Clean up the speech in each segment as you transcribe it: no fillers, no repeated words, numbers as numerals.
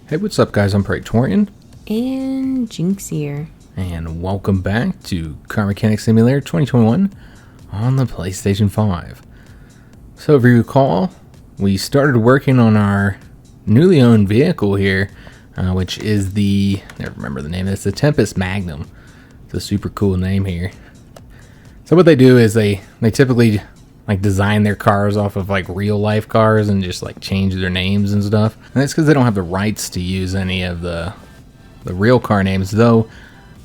Hey, what's up guys? I'm Praetorian. And HiJynx here. And welcome back to Car Mechanic Simulator 2021 on the PlayStation 5. So if you recall, we started working on our newly owned vehicle here, which is the, I never remember the name, it's the Tempest Magnum. It's a super cool name here. So what they do is they typically like design their cars off of like real life cars and just like change their names and stuff. And that's because they don't have the rights to use any of the real car names, though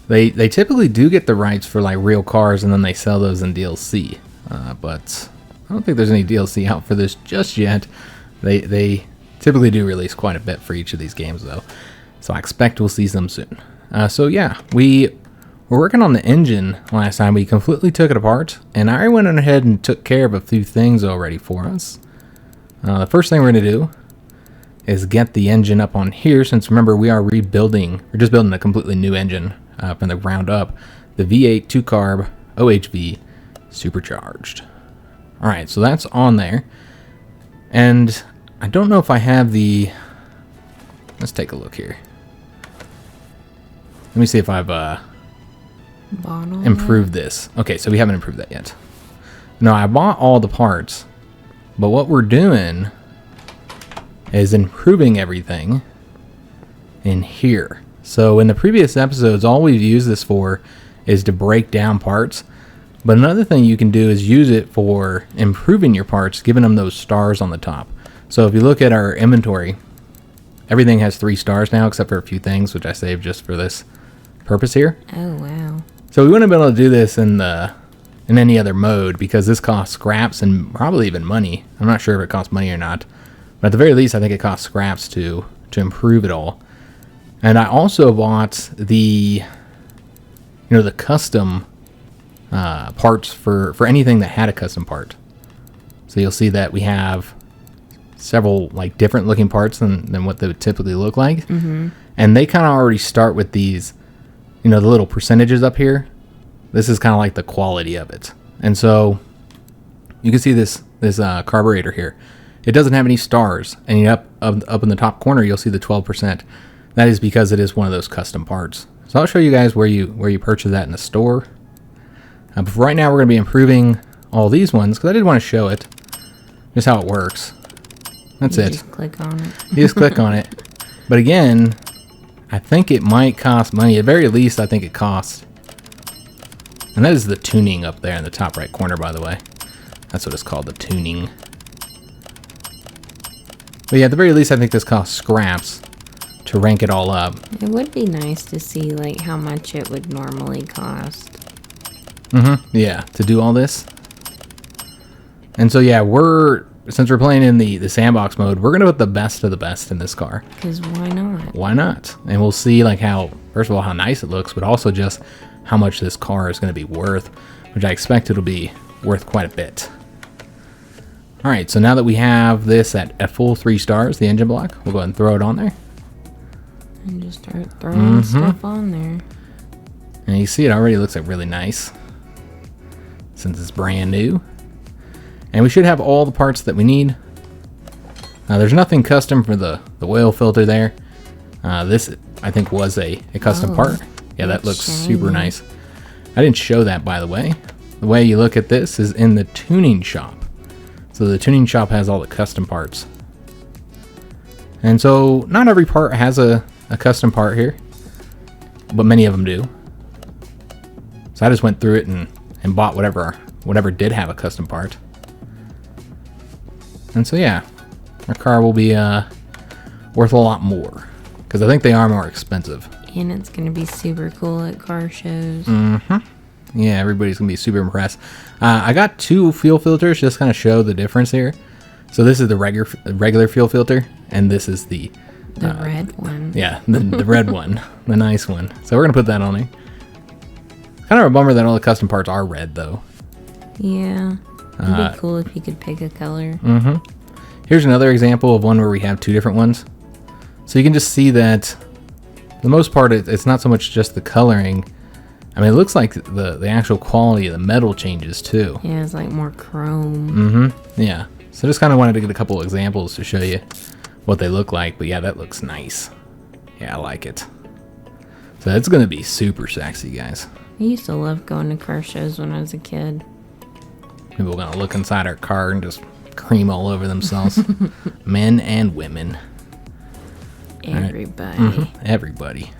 they typically do get the rights for like real cars and then they sell those in DLC. But I don't think there's any DLC out for this just yet. They typically do release quite a bit for each of these games though. So I expect we'll see some soon. So yeah, we're working on the engine last time. We completely took it apart, and I went ahead and took care of a few things already for us. The first thing we're going to do is get the engine up on here, since remember we are rebuilding, we're just building a completely new engine from the ground up. The V8 2-carb OHV supercharged. Alright, so that's on there. And I don't know if I have the... Let's take a look here. Let me see if I've... improved this. Okay, so we haven't improved that yet. No, I bought all the parts, but what we're doing is improving everything in here. So in the previous episodes, all we've used this for is to break down parts, but another thing you can do is use it for improving your parts, giving them those stars on the top. So if you look at our inventory, everything has 3 stars now except for a few things, which I saved just for this purpose here. Oh wow. So we wouldn't have been able to do this in any other mode because this costs scraps and probably even money. I'm not sure if it costs money or not, but at the very least I think it costs scraps to improve it all. And I also bought the the custom parts for anything that had a custom part. So you'll see that we have several like different looking parts than what they would typically look like. Mm-hmm. And they kind of already start with these, the little percentages up here. This is kind of like the quality of it. And so you can see this carburetor here. It doesn't have any stars. And up in the top corner, you'll see the 12%. That is because it is one of those custom parts. So I'll show you guys where you purchase that in the store. But for right now, we're going to be improving all these ones because I did want to show it, just how it works. That's it. Just click on it. You just click on it. But again, I think it might cost money. At the very least, I think it costs. And that is the tuning up there in the top right corner, by the way. That's what it's called, the tuning. But yeah, at the very least, I think this costs scraps to rank it all up. It would be nice to see like how much it would normally cost. Mm-hmm. Yeah, to do all this. And so yeah, since we're playing in the sandbox mode, we're gonna put the best of the best in this car. Because why not? Why not? And we'll see like how, first of all, how nice it looks, but also just how much this car is gonna be worth, which I expect it'll be worth quite a bit. All right, so now that we have this at full 3 stars, the engine block, we'll go ahead and throw it on there. And just start throwing stuff on there. And you see it already looks like really nice since it's brand new. And we should have all the parts that we need. There's nothing custom for the oil filter there. This, I think, was a custom part. Yeah, that looks super nice. I didn't show that, by the way. The way you look at this is in the tuning shop. So the tuning shop has all the custom parts. And so not every part has a custom part here, but many of them do. So I just went through it and bought whatever did have a custom part. And so yeah, our car will be worth a lot more because I think they are more expensive. And it's going to be super cool at car shows. Mm-hmm. Yeah, everybody's going to be super impressed. I got 2 fuel filters just kind of show the difference here. So this is the regular fuel filter, and this is the red one. Yeah, the red one, the nice one. So we're going to put that on there. Kind of a bummer that all the custom parts are red, though. Yeah. It'd be cool if you could pick a color. Mm-hmm. Here's another example of one where we have 2 different ones. So you can just see that, for the most part, it's not so much just the coloring. I mean, it looks like the actual quality of the metal changes, too. Yeah, it's like more chrome. Mm-hmm. Yeah. So just kind of wanted to get a couple examples to show you what they look like. But yeah, that looks nice. Yeah, I like it. So it's going to be super sexy, guys. I used to love going to car shows when I was a kid. People are going to look inside our car and just cream all over themselves. Men and women. Everybody. Right. Everybody.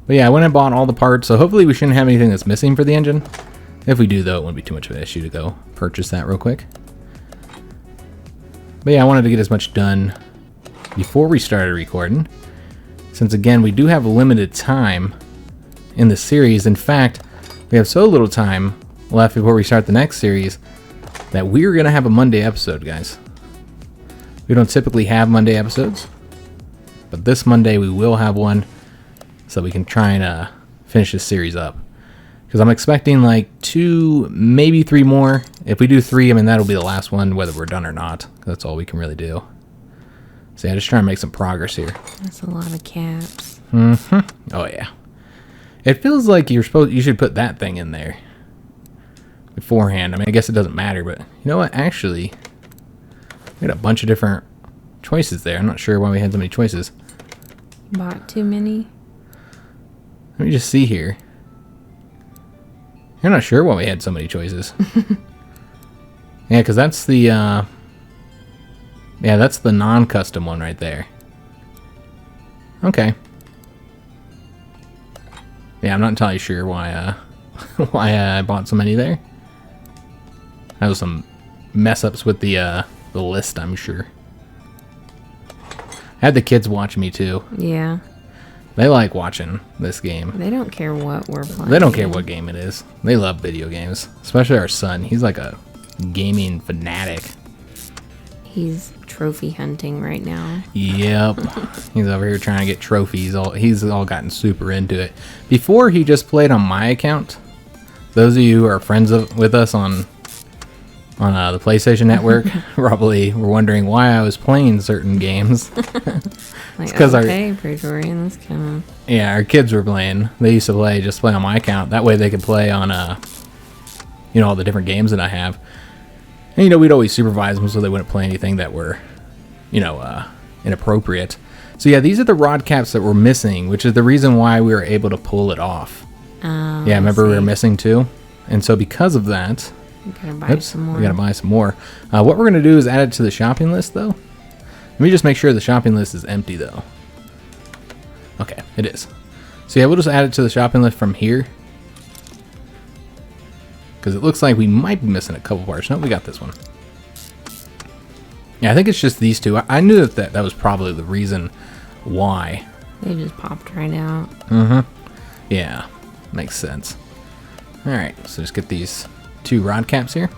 But yeah, I went and bought all the parts, so hopefully we shouldn't have anything that's missing for the engine. If we do, though, it wouldn't be too much of an issue to go purchase that real quick. But yeah, I wanted to get as much done before we started recording. Since, again, we do have a limited time in the series. In fact, we have so little time left before we start the next series that we're going to have a Monday episode, guys. We don't typically have Monday episodes, but this Monday we will have one so we can try and finish this series up. Because I'm expecting like 2, maybe 3 more. If we do 3, I mean, that'll be the last one, whether we're done or not. That's all we can really do. So yeah, just trying to make some progress here. That's a lot of caps. Oh yeah. It feels like you should put that thing in there beforehand. I mean, I guess it doesn't matter, but you know what? Actually, we had a bunch of different choices there. I'm not sure why we had so many choices. Bought too many? Let me just see here. I'm not sure why we had so many choices. Yeah, because that's the that's the non-custom one right there. Okay. Yeah, I'm not entirely sure why why I bought so many there. That was some mess ups with the list, I'm sure. I had the kids watch me too. Yeah. They like watching this game. They don't care what we're playing. They don't care what game it is. They love video games. Especially our son. He's like a gaming fanatic. He's trophy hunting right now. Yep. He's over here trying to get trophies. He's all gotten super into it. Before, he just played on my account. Those of you who are friends with us on the PlayStation Network probably were wondering why I was playing certain games. Like, because Praetorian, that's kind of... Yeah, our kids were playing. They used to play on my account. That way they could play on, all the different games that I have. And, we'd always supervise them so they wouldn't play anything that were, inappropriate. So, yeah, these are the rod caps that were missing, which is the reason why we were able to pull it off. Oh, yeah, remember we were missing two? And so because of that... We gotta buy some more. We gotta buy some more. What we're gonna do is add it to the shopping list, though. Let me just make sure the shopping list is empty, though. Okay, it is. So yeah, we'll just add it to the shopping list from here. Because it looks like we might be missing a couple parts. No, we got this one. Yeah, I think it's just these two. I knew that was probably the reason why. They just popped right out. Yeah, makes sense. Alright, so just get these 2 rod caps here.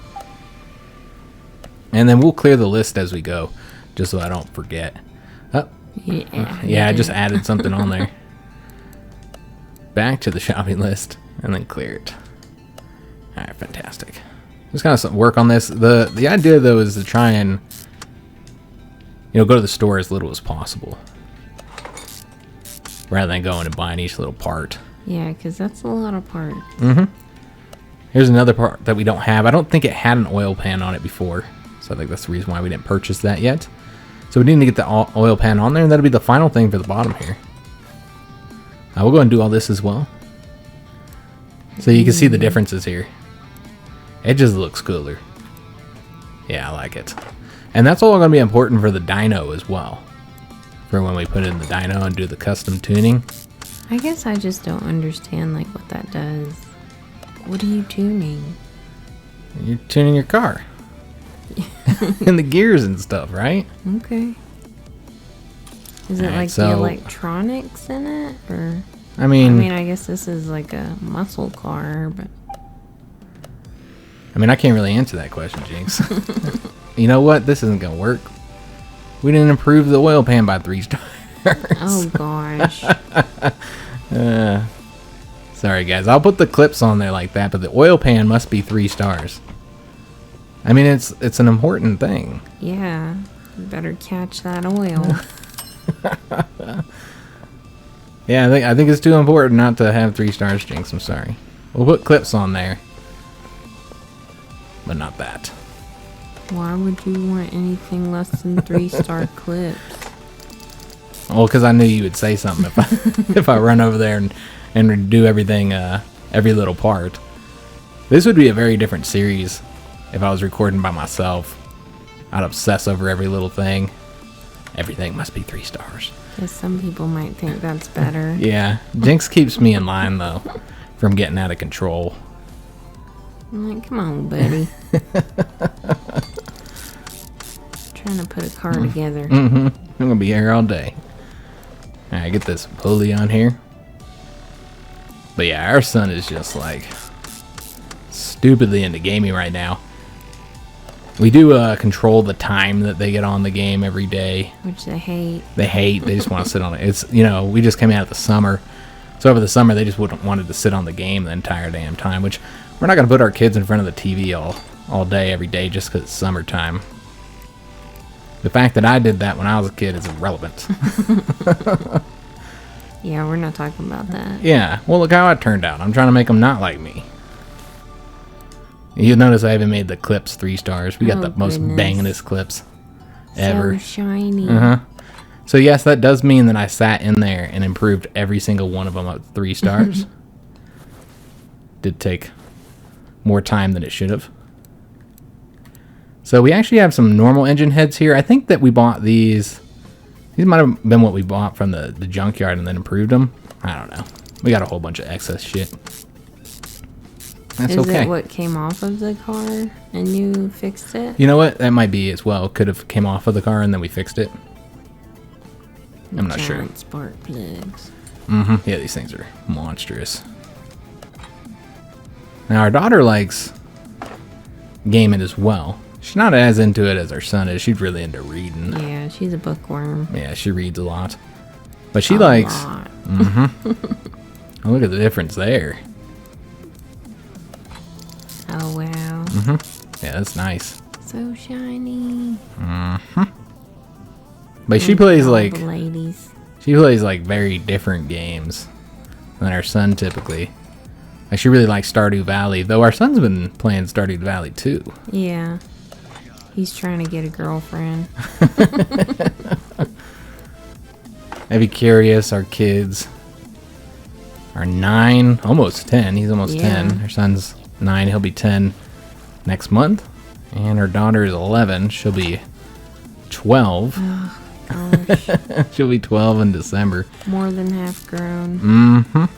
And then we'll clear the list as we go, just so I don't forget. Oh, yeah, I just added something on there. Back to the shopping list, and then clear it. Alright, fantastic. Just kind of work on this. The idea, though, is to try and, go to the store as little as possible. Rather than going and buying each little part. Yeah, because that's a lot of parts. Here's another part that we don't have. I don't think it had an oil pan on it before. So I think that's the reason why we didn't purchase that yet. So we need to get the oil pan on there, and that'll be the final thing for the bottom here. We'll go and do all this as well. So you can see the differences here. It just looks cooler. Yeah, I like it. And that's all going to be important for the dyno as well. For when we put it in the dyno and do the custom tuning. I guess I just don't understand what that does. What are you tuning? You're tuning your car. And the gears and stuff, right? Okay. Is it like the electronics in it? Or I mean, I guess this is like a muscle car, but... I can't really answer that question, Jinx. You know what? This isn't going to work. We didn't improve the oil pan by 3 stars. Oh, gosh. Sorry, guys. I'll put the clips on there like that, but the oil pan must be 3 stars. It's an important thing. Yeah. You better catch that oil. Yeah, I think it's too important not to have 3 stars, Jinx. I'm sorry. We'll put clips on there. But not that. Why would you want anything less than 3-star clips? Well, because I knew you would say something if I run over there and do everything, every little part. This would be a very different series if I was recording by myself. I'd obsess over every little thing. Everything must be 3 stars. Because some people might think that's better. Yeah. Jinx keeps me in line, though, from getting out of control. I'm like, come on, buddy. Trying to put a car together. I'm going to be here all day. Alright, get this pulley on here. But yeah, our son is just like stupidly into gaming right now. We do control the time that they get on the game every day. Which they hate. They just want to sit on it. It's, you know, we just came out of the summer. So over the summer, they just wanted to sit on the game the entire damn time, which we're not going to put our kids in front of the TV all day, every day, just because it's summertime. The fact that I did that when I was a kid is irrelevant. Yeah, we're not talking about that. Yeah, well, look how it turned out. I'm trying to make them not like me. You'll notice I even made the clips 3 stars. We got the most bangingest clips ever. So shiny. So yes, that does mean that I sat in there and improved every single one of them up 3 stars. Did take more time than it should have. So we actually have some normal engine heads here. I think that we bought these. These might have been what we bought from the junkyard and then improved them. I don't know. We got a whole bunch of excess shit. That's okay. Is okay. it what came off of the car and you fixed it? You know what? That might be as well. Could have came off of the car and then we fixed it. I'm not sure. Spark plugs. Yeah, these things are monstrous. Now our daughter likes gaming as well. She's not as into it as our son is. She's really into reading. Yeah, she's a bookworm. Yeah, she reads a lot. But she likes... lot. Oh, look at the difference there. Oh, wow. Yeah, that's nice. So shiny. But she plays like... the ladies. She plays like very different games than our son typically. Like she really likes Stardew Valley, though our son's been playing Stardew Valley too. Yeah. He's trying to get a girlfriend. I'd be curious, our kids are 9, almost 10. He's almost 10. Our son's 9, he'll be 10 next month. And our daughter is 11. She'll be 12. Oh, gosh. She'll be 12 in December. More than half grown.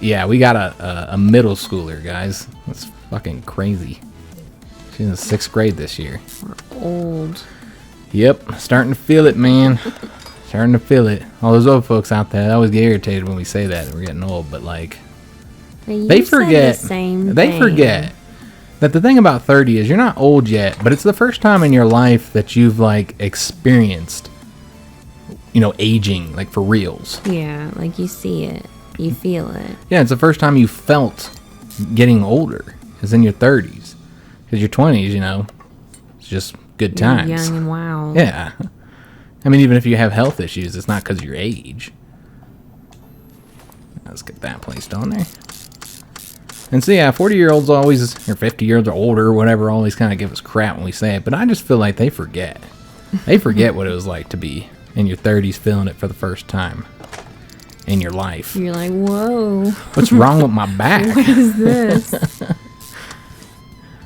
Yeah, we got a middle schooler, guys. That's fucking crazy. She's in the 6th grade this year. We're old. Yep, starting to feel it, man. Starting to feel it. All those old folks out there, they always get irritated when we say that we're getting old, but like, they forget. They forget that the thing about 30 is you're not old yet, but it's the first time in your life that you've like experienced, you know, aging, like for reals. Yeah, like you see it. You feel it. Yeah, it's the first time you felt getting older is in your 30s. Because your 20s, you know, it's just good times. You're young and wild. Yeah. I mean, even if you have health issues, it's not because of your age. Let's get that placed on there. And so, yeah, 40-year-olds always, or 50-year-olds or older, or whatever, always kind of give us crap when we say it. But I just feel like they forget. They forget what it was like to be in your 30s feeling it for the first time in your life. You're like, whoa. What's wrong with my back? What is this?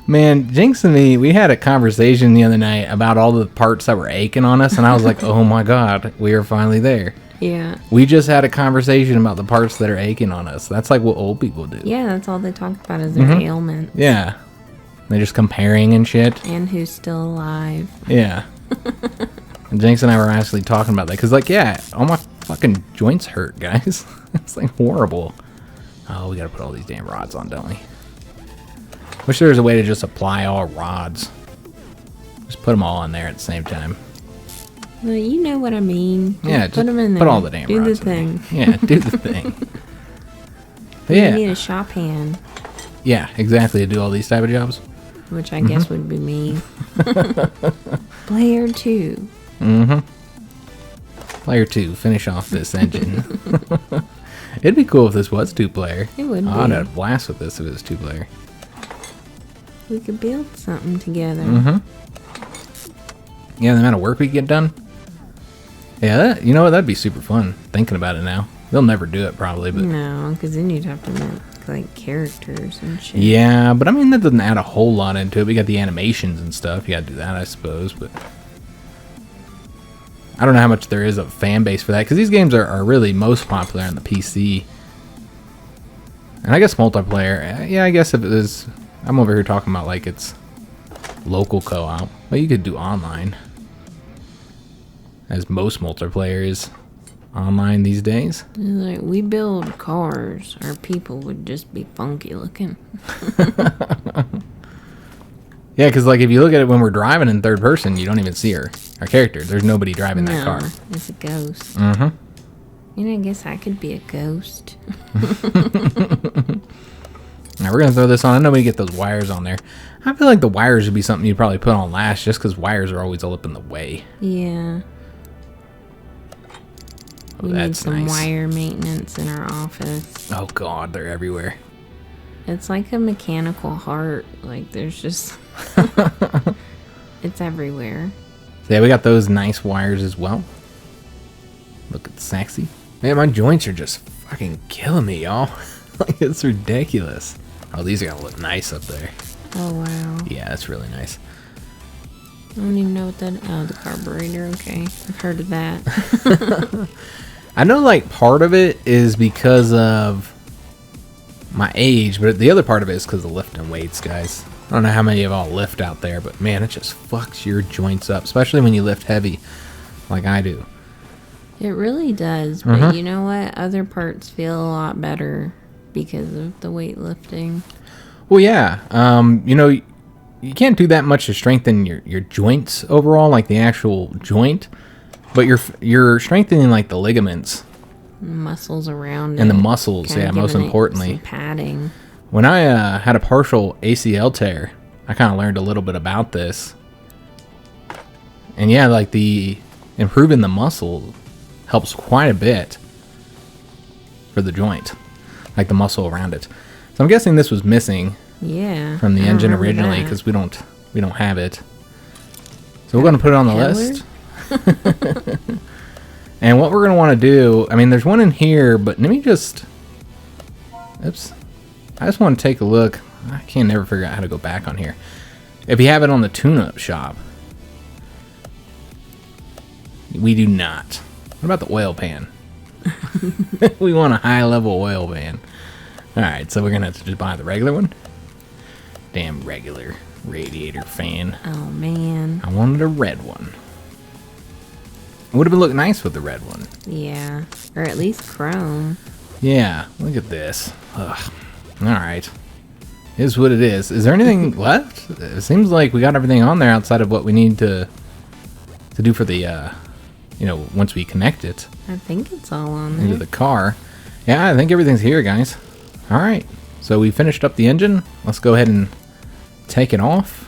Man, Jinx and me, we had a conversation the other night about all the parts that were aching on us, and I was like, oh my god, we are finally there. Yeah. We just had a conversation about the parts that are aching on us. That's like what old people do. Yeah, that's all they talk about is their ailments. Yeah. They're just comparing and shit. And who's still alive. Yeah. And Jinx and I were actually talking about that, because like, yeah, all my fucking joints hurt, guys. It's like horrible. Oh, we gotta put all these damn rods on, don't we? Wish there was a way to just apply all rods. Just put them all on there at the same time. Well, you know what I mean. Just yeah, put them in there. Put all the damn rods. Do the thing. Yeah, do the thing. But you yeah. need a shop hand. Yeah, exactly, to do all these type of jobs. Which I guess would be me. Player 2. Player 2, finish off this engine. It'd be cool if this was 2-player. It would be. I'd have a blast with this if it was 2-player. We could build something together. Yeah, the amount of work we get done. Yeah, you know what? That'd be super fun. Thinking about it now, they'll never do it probably, but no, because then you'd have to make like characters and shit. Yeah, but I mean that doesn't add a whole lot into it. We got the animations and stuff. You got to do that, I suppose, but I don't know how much there is a fan base for that because these games are really most popular on the PC. And I guess multiplayer. Yeah, I guess if it is, I'm over here talking about like it's local co-op, but you could do online. As most multiplayer is online these days. Like, we build cars. Our people would just be funky looking. Yeah, because like if you look at it when we're driving in third person, you don't even see our character. There's nobody driving that car. It's a ghost. Mm-hmm. You know, I guess I could be a ghost. Now we're going to throw this on. I know we get those wires on there. I feel like the wires would be something you'd probably put on last just because wires are always all up in the way. Yeah. Oh, we that's need some nice. wire maintenance in our office. Oh, God, they're everywhere. It's like a mechanical heart. Like, there's just... it's everywhere. So, yeah, we got those nice wires as well. Looking sexy. Man, my joints are just fucking killing me, y'all. Like, it's ridiculous. Oh, these are going to look nice up there. Oh, wow. Yeah, that's really nice. I don't even know what that... Oh, the carburetor. Okay. I've heard of that. I know, like, part of it is because of my age, but the other part of it is because of lifting weights, guys. I don't know how many of y'all lift out there, but, man, it just fucks your joints up, especially when you lift heavy like I do. It really does, but you know what? Other parts feel a lot better because of the weightlifting. Well, yeah. You know, you can't do that much to strengthen your joints overall, like the actual joint, but you're strengthening like the ligaments, muscles around it, and the muscles. Kinda yeah, most importantly, some padding. When I had a partial ACL tear, I kind of learned a little bit about this, and yeah, like the improving the muscle helps quite a bit for the joint, like the muscle around it. So I'm guessing this was missing. Yeah. From the engine originally, because we don't have it. So we're going to put it on the list. And what we're going to want to do, I mean, there's one in here, but let me just, oops. I just want to take a look. I can't never figure out how to go back on here. If you have it on the tune-up shop. We do not. What about the oil pan? We want a high-level oil pan. Alright, so we're going to have to just buy the regular one. Damn regular radiator fan. Oh, man. I wanted a red one. It would have been look nice with the red one. Yeah. Or at least chrome. Yeah, look at this. Ugh. Alright. Is what it is. Is there anything left? It seems like we got everything on there outside of what we need to do for the, you know, once we connect it. I think it's all on there. Into the car. Yeah, I think everything's here, guys. Alright. So we finished up the engine. Let's go ahead and take it off.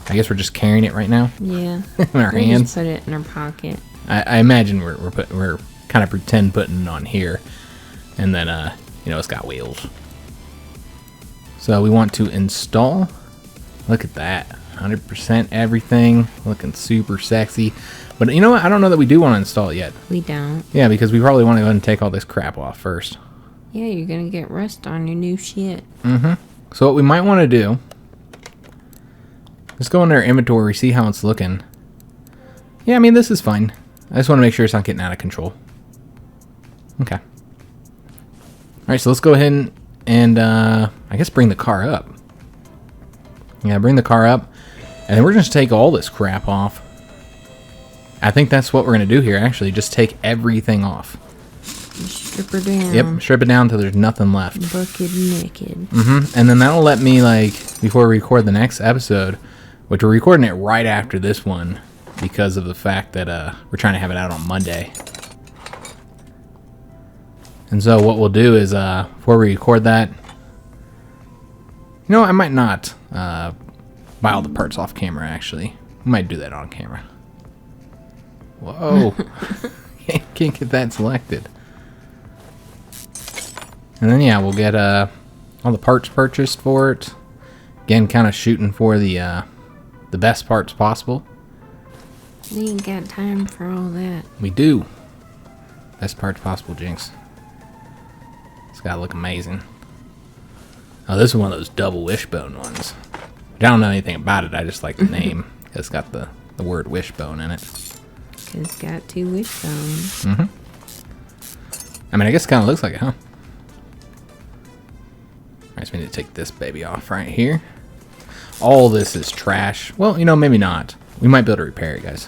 I guess we're just carrying it right now. Yeah. In our hands. Just put it in our pocket. I imagine we're kind of pretend putting it on here, and then you know, it's got wheels. So we want to install. Look at that, 100% everything, looking super sexy. But you know what? I don't know that we do want to install it yet. We don't. Yeah, because we probably want to go ahead and take all this crap off first. Yeah, you're gonna get rust on your new shit. So what we might want to do, let's go in our inventory, see how it's looking. Yeah, I mean, this is fine. I just want to make sure it's not getting out of control. Okay. Alright, so let's go ahead and I guess bring the car up. Yeah, bring the car up. And then we're going to take all this crap off. I think that's what we're going to do here, actually. Just take everything off. Strip her down. Yep, strip it down until there's nothing left. Bucket naked. And then that'll let me, like, before we record the next episode, which we're recording it right after this one because of the fact that we're trying to have it out on Monday. And so what we'll do is, before we record that, you know, I might not buy all the parts off camera, actually. We might do that on camera. Whoa. Can't get that selected. And then, yeah, we'll get all the parts purchased for it. Again, kind of shooting for the best parts possible. We ain't got time for all that. We do. Best part possible, Jinx. It's gotta look amazing. Oh, this is one of those double wishbone ones. I don't know anything about it. I just like the name. It's got the word wishbone in it. It's got 2 wishbones. Mm-hmm. I mean, I guess it kind of looks like it, huh? Alright, so we need to take this baby off right here. All this is trash. Well, you know, maybe not. We might be able to repair it, guys.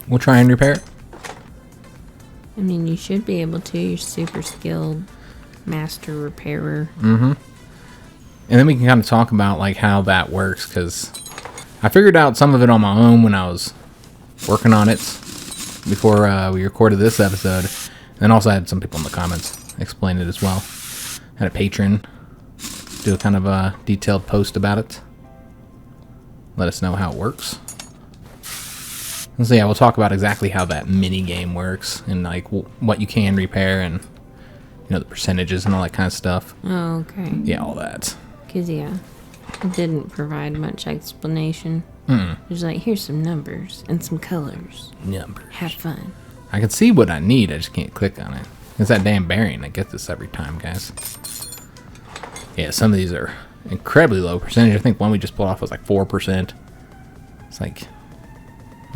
We'll try and repair it. I mean, you should be able to. You're super skilled master repairer. Mm-hmm. And then we can kind of talk about, like, how that works, because I figured out some of it on my own when I was working on it before we recorded this episode. And also I had some people in the comments explain it as well. Had a patron do a kind of a detailed post about it. Let us know how it works. And so yeah, we'll talk about exactly how that mini game works and like what you can repair and you know the percentages and all that kind of stuff. Oh, okay. Yeah, all that. Cause yeah, it didn't provide much explanation. There's like, here's some numbers and some colors. Numbers. Have fun. I can see what I need. I just can't click on it. It's that damn bearing. I get this every time, guys. Yeah, some of these are incredibly low percentage. I think one we just pulled off was like 4%. It's like,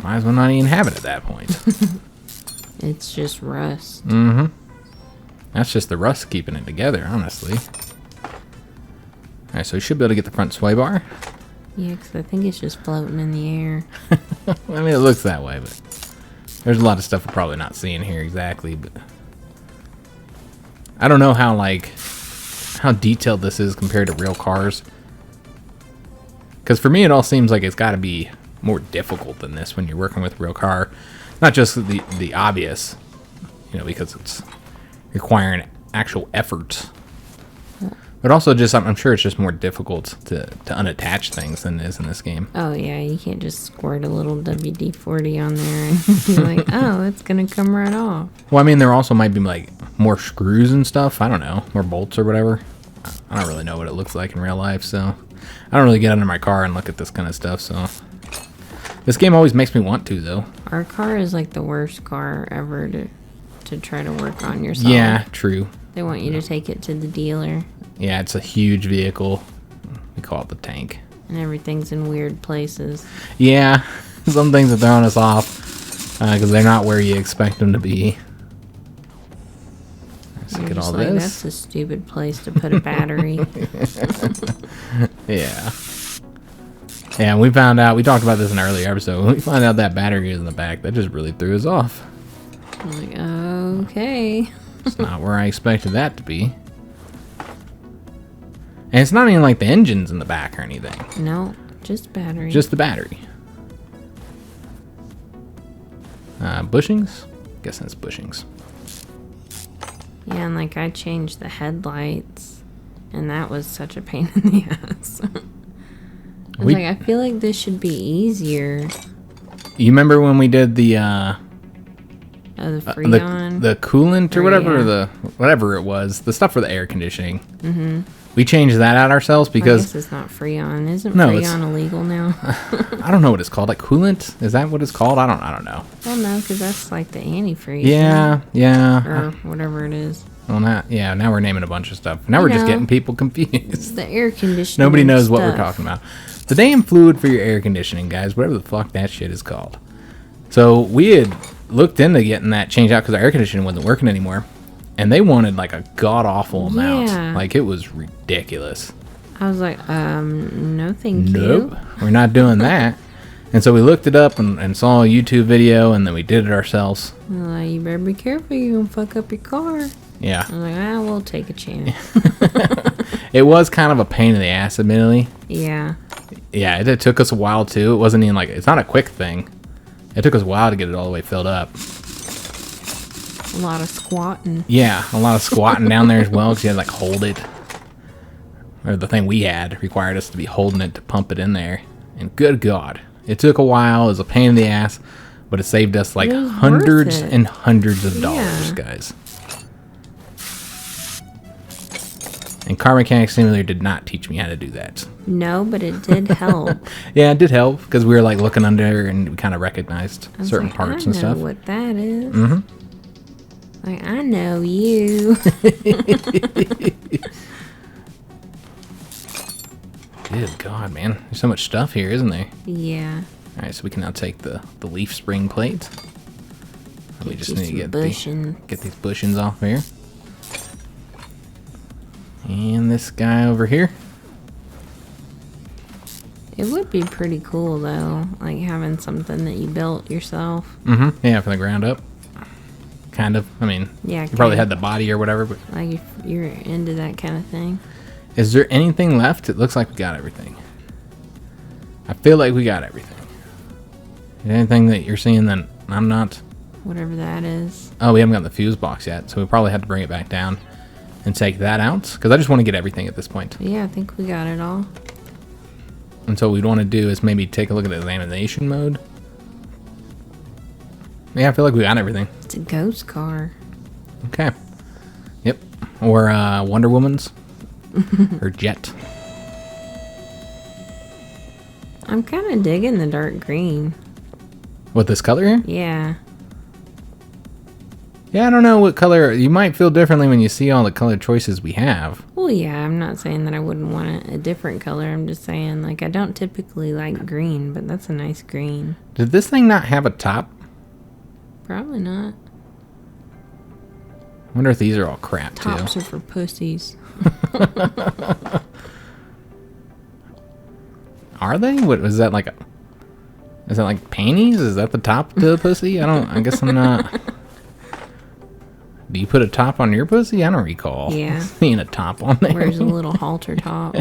might as well not even have it at that point. It's just rust. Mm-hmm. That's just the rust keeping it together, honestly. Alright, so we should be able to get the front sway bar. Yeah, because I think it's just floating in the air. I mean, it looks that way, but there's a lot of stuff we're probably not seeing here exactly, but I don't know how detailed this is compared to real cars. Because for me, it all seems like it's got to be more difficult than this when you're working with a real car. Not just the obvious, you know, because it's requiring actual effort. But also just, I'm sure it's just more difficult to unattach things than it is in this game. Oh, yeah, you can't just squirt a little WD-40 on there and be like, oh, it's going to come right off. Well, I mean, there also might be, like, more screws and stuff. I don't know. More bolts or whatever. I don't really know what it looks like in real life, so I don't really get under my car and look at this kind of stuff, so. This game always makes me want to, though. Our car is, like, the worst car ever to try to work on yourself. Yeah, true. They want you to take it to the dealer. Yeah, it's a huge vehicle. We call it the tank. And everything's in weird places. Yeah, some things are throwing us off because they're not where you expect them to be. Let's look at all like, this. That's a stupid place to put a battery. Yeah. Yeah, we found out, we talked about this in an earlier episode. When we found out that battery is in the back, that just really threw us off. I'm like, okay. It's not where I expected that to be. And it's not even like the engine's in the back or anything. No, just battery. Just the battery. Bushings? Guessing it's bushings. Yeah, and like I changed the headlights, and that was such a pain in the ass. I was like, I feel like this should be easier. You remember when we did the the Freon? The coolant or whatever, the whatever it was, the stuff for the air conditioning. Mm-hmm. We changed that out ourselves because... I guess it's not Freon. Isn't Freon illegal now? I don't know what it's called. Like coolant? Is that what it's called? I don't know. Well, no, because that's like the antifreeze. Yeah, yeah. Or whatever it is. Well, now we're naming a bunch of stuff. Now we're just getting people confused. The air conditioning. Nobody knows what we're talking about. The damn fluid for your air conditioning, guys. Whatever the fuck that shit is called. So we had looked into getting that changed out because our air conditioning wasn't working anymore. And they wanted like a god-awful amount. Yeah. Like it was ridiculous. I was like, no thank you. Nope, we're not doing that. And so we looked it up and saw a YouTube video, and then we did it ourselves. Like, you better be careful, you're going to fuck up your car. Yeah. I was like, we'll take a chance. It was kind of a pain in the ass, admittedly. Yeah. Yeah, it took us a while, too. It wasn't even like, it's not a quick thing. It took us a while to get it all the way filled up. A lot of squatting. Yeah, a lot of squatting down there as well, because you had to like hold it. Or the thing we had required us to be holding it to pump it in there. And good God, it took a while. It was a pain in the ass, but it saved us like hundreds and hundreds of dollars, guys. And Car Mechanic Simulator did not teach me how to do that. No, but it did help. Yeah, it did help because we were like looking under and we kind of recognized certain parts and stuff. I know what that is. Mm-hmm. Like, I know you. Good God, man. There's so much stuff here, isn't there? Yeah. All right, so we can now take the leaf spring plate. We just need to get these bushings off here. And this guy over here. It would be pretty cool, though, like having something that you built yourself. Mm-hmm. Yeah, from the ground up. Kind of. I mean, yeah, you probably had the body or whatever, but... Like, if you're into that kind of thing. Is there anything left? It looks like we got everything. I feel like we got everything. Anything that you're seeing that I'm not? Whatever that is. Oh, we haven't got the fuse box yet, so we probably have to bring it back down and take that out, because I just want to get everything at this point. Yeah, I think we got it all. And so what we'd want to do is maybe take a look at examination mode. Yeah, I feel like we got everything. It's a ghost car. Okay. Yep. Or Wonder Woman's. Or Jet. I'm kind of digging the dark green. What, this color here? Yeah. Yeah, I don't know what color. You might feel differently when you see all the color choices we have. Well, yeah, I'm not saying that I wouldn't want a different color. I'm just saying, like, I don't typically like green, but that's a nice green. Did this thing not have a top? Probably not. I wonder if these are all crap, Tops too. are for pussies. Are they? What is that, like a... Is that like panties? Is that the top to the pussy? I guess I'm not... Do you put a top on your pussy? I don't recall seeing a top on there. Wears a little halter top.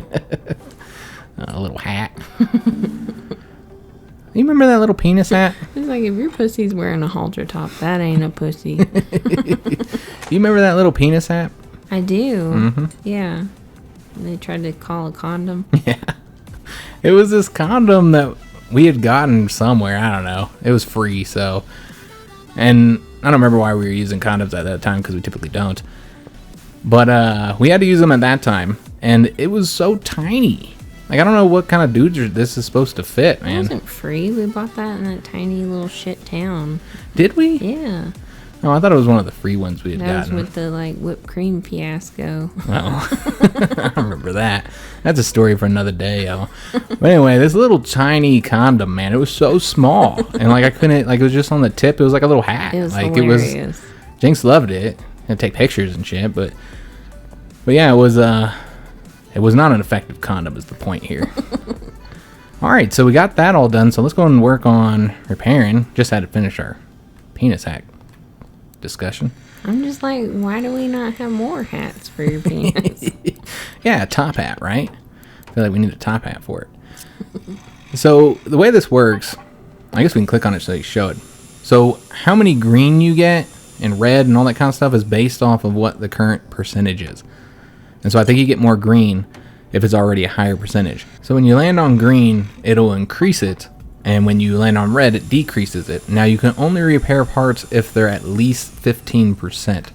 A little hat. You remember that little penis hat? It's like, if your pussy's wearing a halter top, that ain't a pussy. You remember that little penis hat? I do. Mm-hmm. Yeah. They tried to call a condom. Yeah. It was this condom that we had gotten somewhere. I don't know. It was free, so... And I don't remember why we were using condoms at that time, because we typically don't. But we had to use them at that time, and it was so tiny. Like, I don't know what kind of dudes this is supposed to fit, man. It wasn't free. We bought that in that tiny little shit town. Did we? Yeah. Oh, I thought it was one of the free ones we had That gotten. was with the, like, whipped cream fiasco. Oh. I remember that. That's a story for another day, yo. But anyway, this little tiny condom, man, it was so small. And, like, I couldn't, like, it was just on the tip. It was like a little hat. It was like, hilarious. Jinx loved it. And take pictures and shit, but yeah, it was not an effective condom is the point here. All right, so we got that all done. So let's go and work on repairing. Just had to finish our penis hack discussion. I'm just like, why do we not have more hats for your penis? Yeah, a top hat, right? I feel like we need a top hat for it. So the way this works, I guess we can click on it so you show it. So how many green you get and red and all that kind of stuff is based off of what the current percentage is. And so I think you get more green if it's already a higher percentage. So when you land on green, it'll increase it. And when you land on red, it decreases it. Now you can only repair parts if they're at least 15%.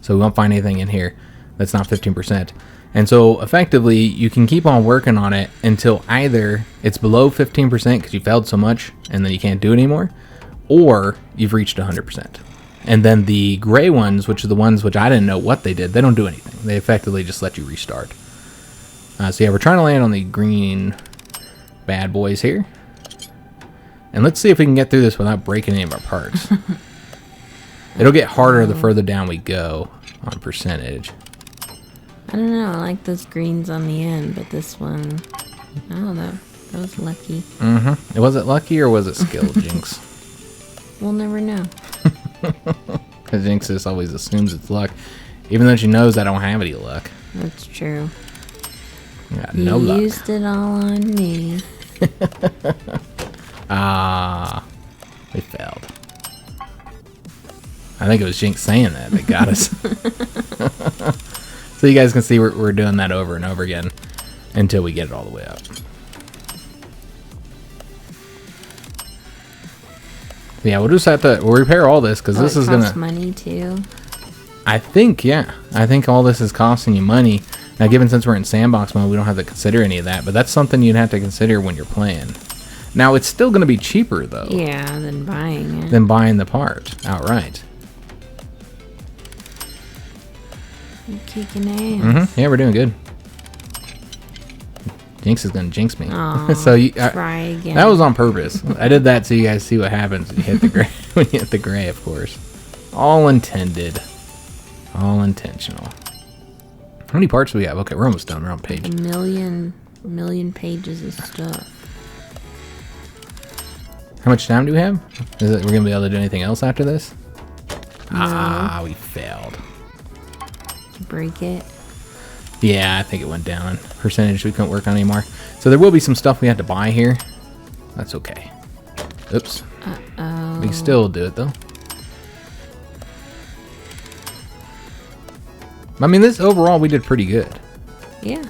So we won't find anything in here that's not 15%. And so effectively, you can keep on working on it until either it's below 15% because you failed so much and then you can't do it anymore, or you've reached 100%. And then the gray ones, which are the ones which I didn't know what they did, they don't do anything. They effectively just let you restart. So yeah, we're trying to land on the green bad boys here. And let's see if we can get through this without breaking any of our parts. It'll get harder the further down we go on percentage. I don't know. I like those greens on the end, but this one... Oh, that was lucky. Mm-hmm. Was it lucky or was it skill, Jinx? We'll never know. Because Jinx just always assumes it's luck. Even though she knows I don't have any luck. That's true. I got no luck. You used it all on me. We failed. I think it was Jinx saying that got us. So you guys can see we're doing that over and over again until we get it all the way up. Yeah, we'll just have to repair all this because this is gonna cost money too. I think all this is costing you money. Now, given since we're in sandbox mode, we don't have to consider any of that, but that's something you'd have to consider when you're playing. Now, it's still going to be cheaper, though. Yeah, than buying it. Than buying the part outright. You're kicking ass. Yeah, we're doing good. Jinx is going to jinx me. Aww, So try again. That was on purpose. I did that so you guys see what happens when you hit the gray. When you hit the gray, of course. All intended. All intentional. How many parts do we have? Okay, we're almost done. We're on page. A million pages of stuff. How much time do we have? Is it, we're going to be able to do anything else after this? No. Ah, we failed. Break it. Yeah, I think it went down. Percentage we couldn't work on anymore. So there will be some stuff we had to buy here. That's okay. Oops. Uh-oh. We can still do it, though. I mean, this overall, we did pretty good. Yeah.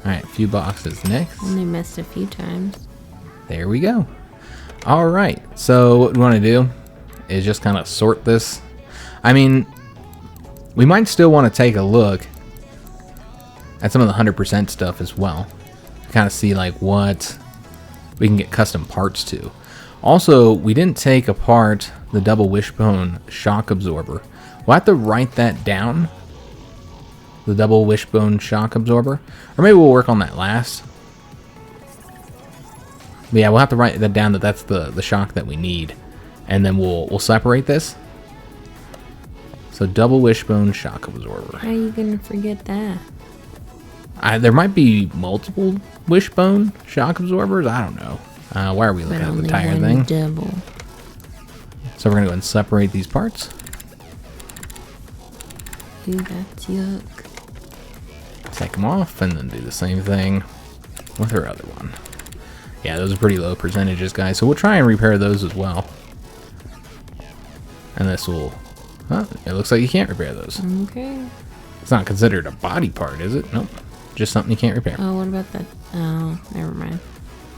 Alright, a few boxes next. Only missed a few times. There we go. Alright, so what we want to do is just kind of sort this. I mean, we might still want to take a look at some of the 100% stuff as well. Kind of see like what we can get custom parts to. Also, we didn't take apart the double wishbone shock absorber. We'll have to write that down. The double wishbone shock absorber. Or maybe we'll work on that last. But yeah, we'll have to write that down, that's the shock that we need. And then we'll separate this. So double wishbone shock absorber. How are you gonna forget that? There might be multiple wishbone shock absorbers. I don't know. Why are we looking at the tire thing? Double. So we're gonna go and separate these parts. Ooh, that's yuck. Take them off and then do the same thing with our other one. Yeah, those are pretty low percentages, guys. So we'll try and repair those as well. And this will... Huh, it looks like you can't repair those. Okay. It's not considered a body part, is it? Nope. Just something you can't repair. Oh, what about that? Oh, never mind.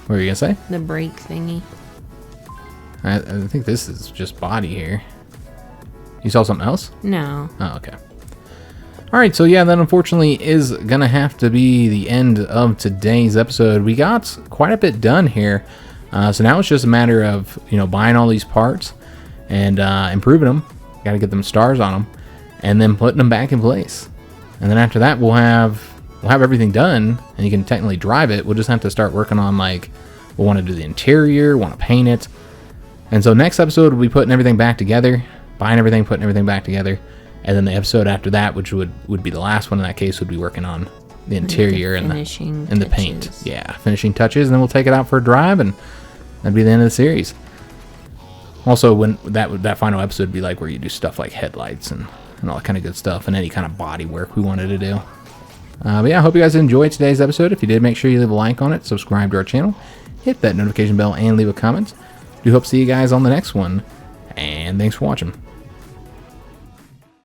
What were you going to say? The brake thingy. I think this is just body here. You saw something else? No. Oh, okay. Alright, so yeah, that unfortunately is going to have to be the end of today's episode. We got quite a bit done here. So now it's just a matter of, buying all these parts and improving them. Got to get them stars on them. And then putting them back in place. And then after that, we'll have everything done, and you can technically drive it. We'll just have to start working on, like, we'll want to do the interior, want to paint it. And so next episode, we'll be putting everything back together, buying everything, putting everything back together. And then the episode after that, which would be the last one in that case, would be working on the interior and the paint. Yeah, finishing touches, and then we'll take it out for a drive, and that'd be the end of the series. Also, when that final episode would be like where you do stuff like headlights and all that kind of good stuff, and any kind of body work we wanted to do. But yeah, I hope you guys enjoyed today's episode. If you did, make sure you leave a like on it, subscribe to our channel, hit that notification bell, and leave a comment. Do hope to see you guys on the next one, and thanks for watching.